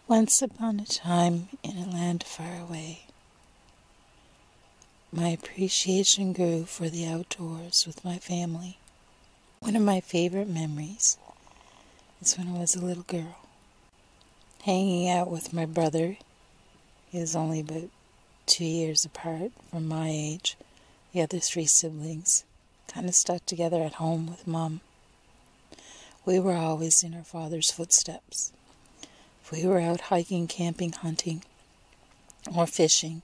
Once upon a time, in a land far away, my appreciation grew for the outdoors with my family. One of my favorite memories is when I was a little girl, hanging out with my brother. He was only about 2 years apart from my age. The other 3 siblings kind of stuck together at home with Mom. We were always in our father's footsteps. If we were out hiking, camping, hunting, or fishing,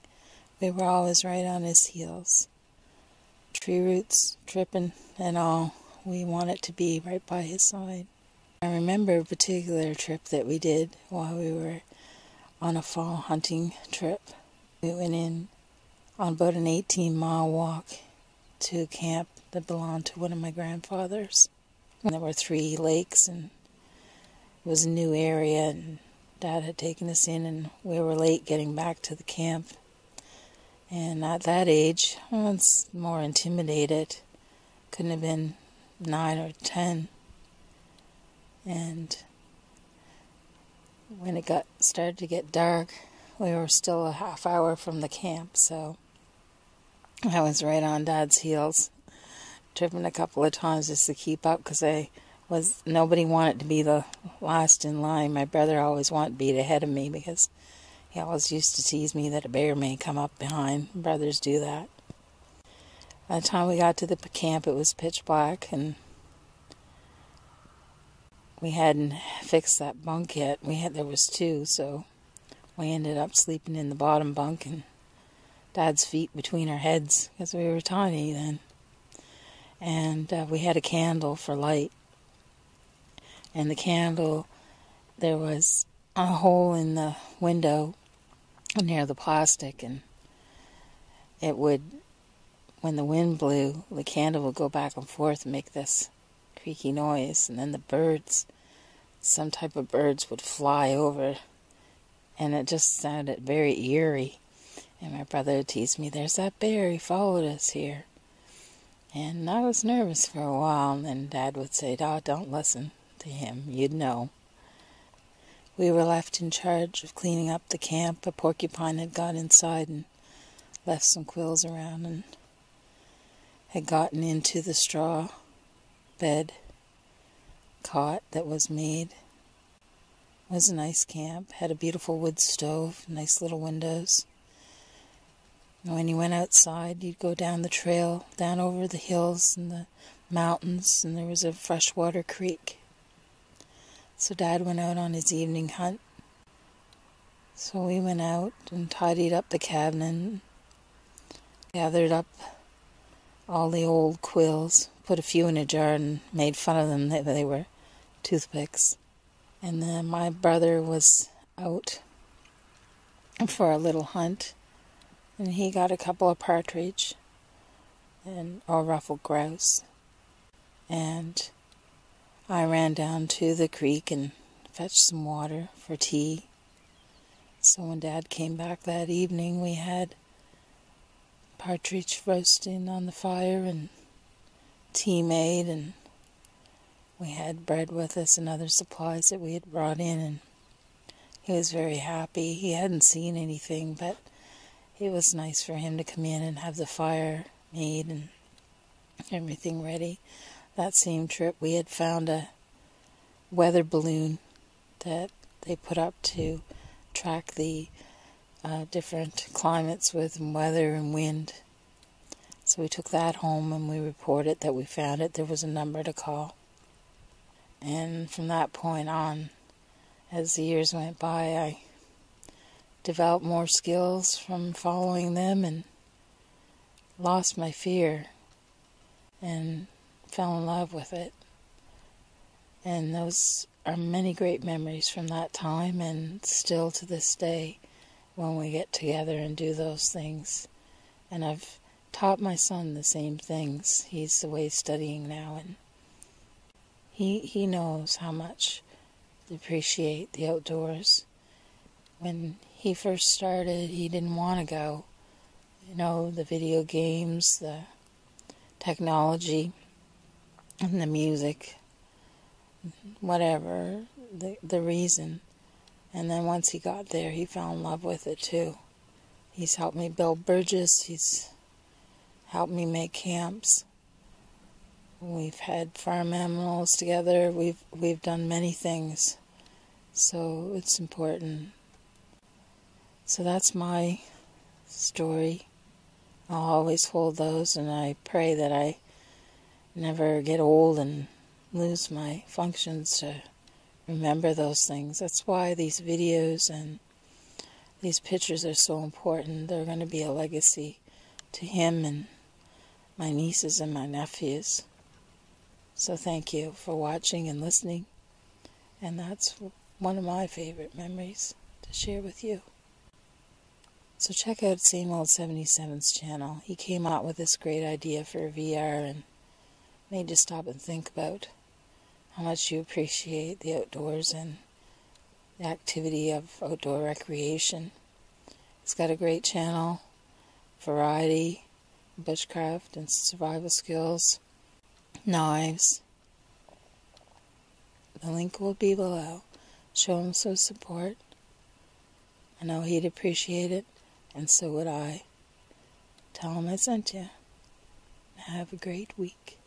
we were always right on his heels. Tree roots, tripping, and all. We wanted to be right by his side. I remember a particular trip that we did while we were on a fall hunting trip. We went in on about an 18-mile walk to a camp that belonged to one of my grandfathers. And there were 3 lakes, and it was a new area, and Dad had taken us in, and we were late getting back to the camp. And at that age, I was more intimidated. Couldn't have been 9 or 10. And when it started to get dark, we were still a half hour from the camp, so I was right on Dad's heels, tripping a couple of times just to keep up, because nobody wanted to be the last in line. My brother always wanted to be ahead of me because he always used to tease me that a bear may come up behind. Brothers do that. By the time we got to the camp, it was pitch black, and we hadn't fixed that bunk yet. There was 2, so we ended up sleeping in the bottom bunk, and Dad's feet between our heads, because we were tiny then. And we had a candle for light. And the candle, there was a hole in the window near the plastic, and it would, when the wind blew, the candle would go back and forth and make this creaky noise, and then the birds, some type of birds would fly over, and it just sounded very eerie. And my brother would tease me, "There's that bear, he followed us here." And I was nervous for a while, and then Dad would say, "Oh, don't listen to him, you'd know." We were left in charge of cleaning up the camp. A porcupine had got inside and left some quills around, and had gotten into the straw bed cot that was made. It was a nice camp, had a beautiful wood stove, nice little windows. And when you went outside, you'd go down the trail, down over the hills and the mountains, and there was a freshwater creek. So Dad went out on his evening hunt. So we went out and tidied up the cabin, gathered up all the old quills, put a few in a jar and made fun of them that they were toothpicks. And then my brother was out for a little hunt, and he got a couple of partridge or ruffled grouse. And I ran down to the creek and fetched some water for tea. So when Dad came back that evening, we had partridge roasting on the fire and tea made, and we had bread with us and other supplies that we had brought in, and he was very happy. He hadn't seen anything, but it was nice for him to come in and have the fire made and everything ready. That same trip, we had found a weather balloon that they put up to track the different climates with weather and wind. So we took that home and we reported that we found it. There was a number to call. And from that point on, as the years went by, I developed more skills from following them and lost my fear and fell in love with it. And those are many great memories from that time, and still to this day when we get together and do those things. And I've taught my son the same things. He's away studying now, and he knows how much to appreciate the outdoors. When he first started, he didn't want to go. The video games, the technology, and the music, whatever the reason. And then once he got there, he fell in love with it too. He's helped me build bridges. He's helped me make camps. We've had farm animals together. We've done many things. So it's important. So that's my story. I'll always hold those, and I pray that I never get old and lose my functions to remember those things. That's why these videos and these pictures are so important. They're going to be a legacy to him and my nieces and my nephews. So thank you for watching and listening. And that's one of my favorite memories to share with you. So check out Sameold77's channel. He came out with this great idea for VR and made you stop and think about how much you appreciate the outdoors and the activity of outdoor recreation. He's got a great channel, variety, bushcraft and survival skills, knives. The link will be below. Show him some support. I know he'd appreciate it, and so would I. Tell him I sent you. Have a great week.